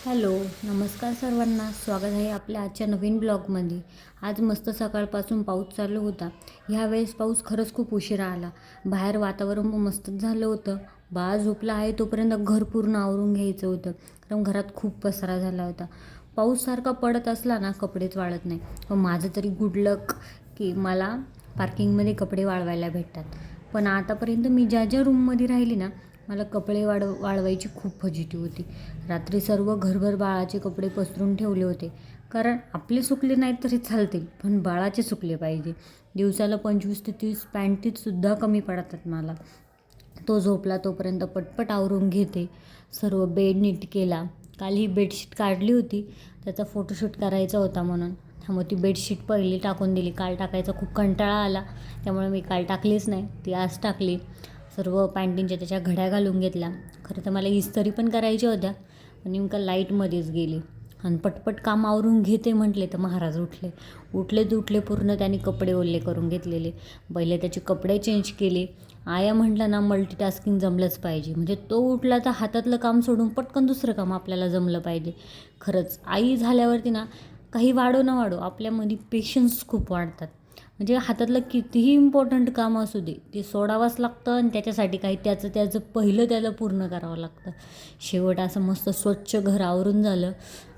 Hello, नमस्कार सर्वांना. स्वागत आहे आपल्या आजच्या नवीन ब्लॉगमध्ये. आज मस्त सकाळपासून पाऊस चालू होता. ह्यावेळेस पाऊस खरंच खूप उशिरा आला. बाहेर वातावरण पण मस्तच झालं होतं. बाळ झोपला आहे तोपर्यंत घर पूर्ण आवरून घ्यायचं होतं, कारण घरात खूप पसारा झाला होता. पाऊस सारखा पडत असला ना, कपडेच वाळत नाही. पण माझं तरी गुड लक की मला पार्किंगमध्ये कपडे वाळवायला भेटतात. पण आतापर्यंत मी ज्या ज्या रूममध्ये राहिली ना, मला कपडे वाळवायची खूप फजिती होती. रात्री सर्व घरभर बाळाचे कपडे पसरून ठेवले होते, कारण आपले सुकले नाहीत तरी चालतील, पण बाळाचे सुकले पाहिजे. दिवसाला 25 ते 30 पॅन्टीजसुद्धा कमी पडतात मला. तो झोपला तोपर्यंत पटपट आवरून घेते. सर्व बेड नीट केला. काल ही बेडशीट काढली होती, त्याचा फोटोशूट करायचा होता म्हणून. त्यामुळे ती बेडशीट पहिली टाकून दिली. काल टाकायचा खूप कंटाळा आला, त्यामुळे मी काल टाकलीच नाही, ती आज टाकली. सर्व पॅन्टींच्या त्याच्या घड्या घालून घेतल्या. खरं तर मला इस्त्री पण करायच्या होत्या, पण नेमकं लाईटमध्येच गेली. आणि पटपट काम आवरून घेते म्हटले तर महाराज उठले पूर्ण त्याने कपडे ओले करून घेतलेले. पहिले त्याचे कपडे चेंज केले. आया म्हटलं ना, मल्टीटास्किंग जमलंच पाहिजे. म्हणजे तो उठला तर हातातलं काम सोडून पटकन दुसरं काम आपल्याला जमलं पाहिजे. खरंच आई झाल्यावरती ना, काही वाढो ना वाढो, आपल्यामध्ये पेशन्स खूप वाढतात. म्हणजे हातातलं कितीही इम्पॉर्टंट काम असू दे, ते सोडावंच लागतं आणि त्याच्यासाठी काही त्याचं पहिलं त्याला पूर्ण करावं लागतं. शेवट असं मस्त स्वच्छ घर आवरून झालं.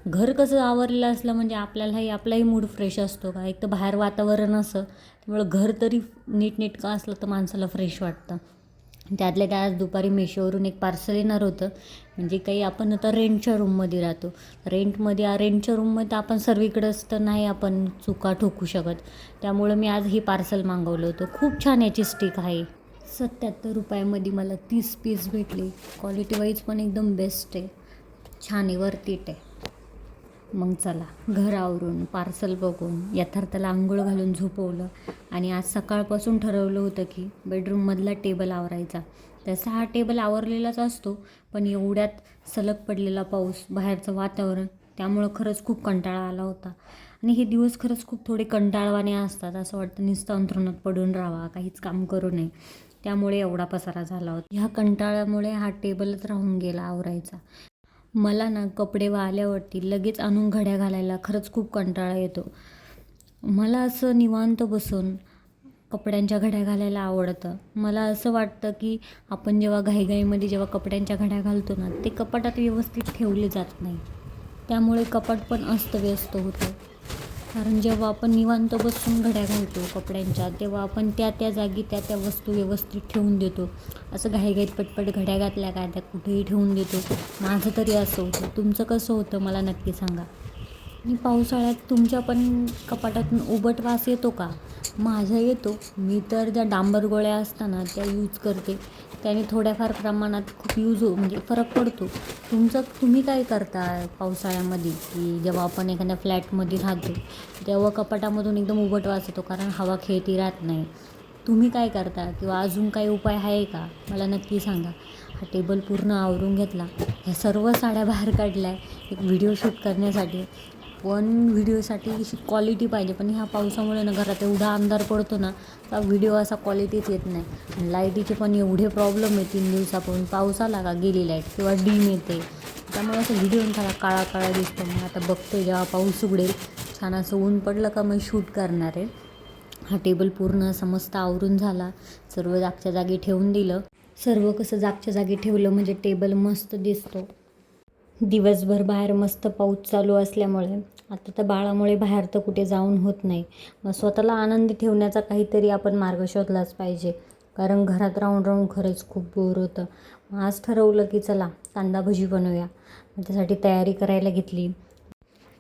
घर कसं आवरलेलं असलं म्हणजे आपलाही मूड फ्रेश असतो का. एक तर बाहेर वातावरण असं, त्यामुळं घर तरी नीटनेटकं असलं तर माणसाला फ्रेश वाटतं. त्यातल्या त्यात दुपारी मेशोवरून एक पार्सल येणार होतं. म्हणजे काही आपण आता रेंटच्या रूममध्ये तर आपण सर्वीकडंच तर नाही आपण चुका ठोकू शकत. त्यामुळं मी आज हे पार्सल मागवलं होतं. खूप छान याची स्टिक आहे. 77 रुपयामध्ये मला 30 पीस भेटले. क्वालिटी वाईज पण एकदम बेस्ट आहे, छान आहे, वर्थ इट आहे. मग चला, घर आवरून पार्सल बघून यथार्थाला आंघोळ घालून झोपवलं. आणि आज सकाळपासून ठरवलं होतं की बेडरूममधला टेबल आवरायचा. तसा हा टेबल आवरलेलाच असतो, पण एवढ्यात सलग पडलेला पाऊस, बाहेरचं वातावरण, त्यामुळं खरंच खूप कंटाळा आला होता. आणि हे दिवस खरंच खूप थोडे कंटाळवाणे असतात. असं वाटतं नुसतं अंथरुणात पडून राहावा, काहीच काम करू नये. त्यामुळे एवढा पसारा झाला होता. ह्या कंटाळ्यामुळे हा टेबलच राहून गेला आवरायचा. मला ना, कपडे वाळल्यावरती लगेच आणून घड्या घालायला खरंच खूप कंटाळा येतो. मला असं निवांत बसून कपड्यांच्या घड्या घालायला आवडतं. मला असं वाटतं की आपण जेव्हा कपड्यांच्या घड्या घालतो ना, ते कपाटात व्यवस्थित ठेवले जात नाही. त्यामुळे कपाट पण अस्तव्यस्त होतं. कारण जेव्हा आपण निवांत बसून घड्या घालतो कपड्यांच्या, तेव्हा आपण त्या जागी त्या वस्तू व्यवस्थित ठेवून देतो. असं घाईघाईत पटपट घड्या घातल्या काय त्या कुठेही ठेवून देतो. माझं तरी असं होतं. तुमचं कसं होतं मला नक्की सांगा. आणि पावसाळ्यात तुमच्या पण कपाटातून उबट वास येतो का? माझा येतो. मी तर ज्या डांबर गोळ्या असताना त्या यूज करते. त्याने थोड्याफार प्रमाणात खूप म्हणजे फरक पडतो. तुम्ही काय करता पावसाळ्यामध्ये, की जेव्हा आपण एखाद्या फ्लॅटमध्ये राहतो तेव्हा कपाटामधून एकदम उबट वास येतो, कारण हवा खेळती राहत नाही. तुम्ही काय करता, किंवा अजून काही उपाय आहे का, मला नक्की सांगा. हा टेबल पूर्ण आवरून घेतला. ह्या सर्व साड्या बाहेर काढल्या एक व्हिडिओ शूट करण्यासाठी. पण व्हिडिओसाठी अशी क्वालिटी पाहिजे, पण ह्या पावसामुळे ना घरात एवढा अंधार पडतो ना, का व्हिडिओ असा क्वालिटीच येत नाही. लाईटीचे पण एवढे प्रॉब्लेम आहे 3 दिवसापासून. पाऊस आला का गेली लाईट किंवा डीम येते, त्यामुळे असं व्हिडिओ थोडा काळा काळा दिसतो. मग आता बघते जेव्हा पाऊस उघडेल, छान असं ऊन पडलं का मग शूट करणार आहे. हा टेबल पूर्ण असा मस्त आवरून झाला. सर्व जागच्या जागी ठेवून दिलं. सर्व कसं जागच्या जागी ठेवलं म्हणजे टेबल मस्त दिसतो. दिवसभर बाहेर मस्त पाऊस चालू असल्यामुळे आता तर बाळामुळे बाहेर तर कुठे जाऊन होत नाही. मग स्वतःला आनंदी ठेवण्याचा काहीतरी आपण मार्ग शोधलाच पाहिजे, कारण घरात राहून राहून खरंच खूप बोर होतं. मग आज ठरवलं की चला कांदा भजी बनवूया. त्यासाठी तयारी करायला घेतली.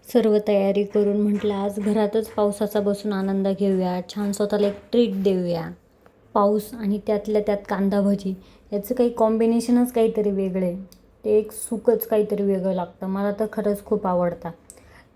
सर्व तयारी करून म्हटलं आज घरातच पावसाचा बसून आनंद घेऊया, छान स्वतःला एक ट्रीट देऊया. पाऊस आणि त्यातल्या त्यात कांदा भजी, याचं काही कॉम्बिनेशनच काहीतरी वेगळं आहे. ते एक सुकच काहीतरी वेगळं लागतं. मला तर खरंच खूप आवडतं.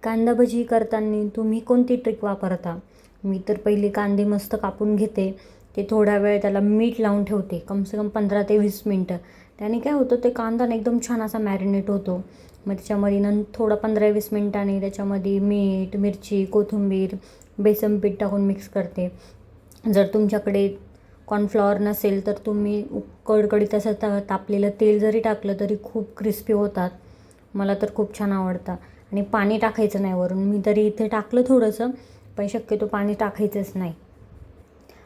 कांदा भजी करताना तुम्ही कोणती ट्रिक वापरता? मी तर पहिले कांदे मस्त कापून घेते. ते थोडा वेळ त्याला मीठ लावून ठेवते, कमसे कम 15 ते 20 मिनटं. त्याने काय होतं, ते कांदा एकदम छान असा मॅरिनेट होतो. मग त्याच्यामध्ये थोडं 15-20 मिनटांनी त्याच्यामध्ये मीठ, मिरची, कोथिंबीर, बेसन पीठ टाकून मिक्स करते. जर तुमच्याकडे कॉर्नफ्लॉवर नसेल तर तुम्ही कडकडीत असं तापलेलं तेल जरी टाकलं तरी खूप क्रिस्पी होतात. मला तर खूप छान आवडतं. आणि पाणी टाकायचं नाही वरून. मी तरी इथे टाकलं थोडंसं, पण शक्यतो पाणी टाकायचंच नाही.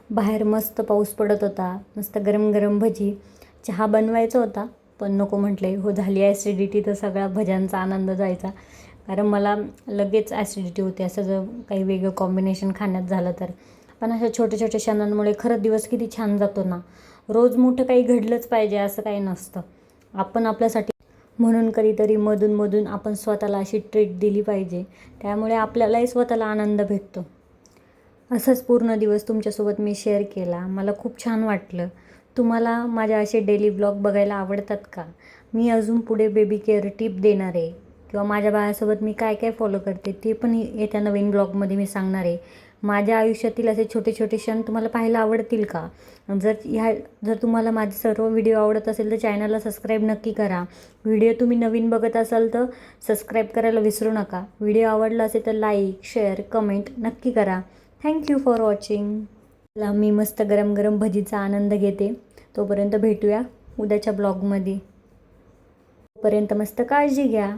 बाहेर मस्त पाऊस पडत होता. मस्त गरम गरम भजी. चहा बनवायचा होता, पण नको म्हटले. हो, झाली ॲसिडिटी तर सगळा भज्यांचा आनंद जायचा. कारण मला लगेच ॲसिडिटी होते असं जर काही वेगळं कॉम्बिनेशन खाण्यात झालं तर. पण अशा छोट्या छोट्या क्षणांमुळे खरंच दिवस किती छान जातो ना. रोज मोठं काही घडलंच पाहिजे असं काही नसतं. आपण आपल्यासाठी म्हणून कधीतरी मधून आपण स्वतःला अशी ट्रीट दिली पाहिजे. त्यामुळे आपल्यालाही स्वतःला आनंद भेटतो. असाच पूर्ण दिवस तुमच्यासोबत मी शेअर केला. मला खूप छान वाटलं. तुम्हाला माझ्या असे डेली ब्लॉग बघायला आवडतात का? मी अजून पुढे बेबी केअर टिप देणार आहे किंवा माझ्या बाळासोबत मी काय काय फॉलो करते ते पण येत्या नवीन ब्लॉगमध्ये मी सांगणार आहे. माझ्या आयुष्यातील असे छोटे छोटे क्षण तुम्हाला पाहायला आवडतील का? जर तुम्हाला माझे सर्व व्हिडिओ आवडत असेल तर चॅनलला सबस्क्राईब नक्की करा. व्हिडिओ तुम्ही नवीन बघत असाल तर सबस्क्राईब करायला विसरू नका. व्हिडिओ आवडला असेल तर लाईक, शेअर, कमेंट नक्की करा. Thank you for watching. मी मस्त गरम गरम भजीचा आनंद घेते. तोपर्यंत भेटूया उद्याच्या ब्लॉगमध्ये. तोपर्यंत मस्त काळजी घ्या.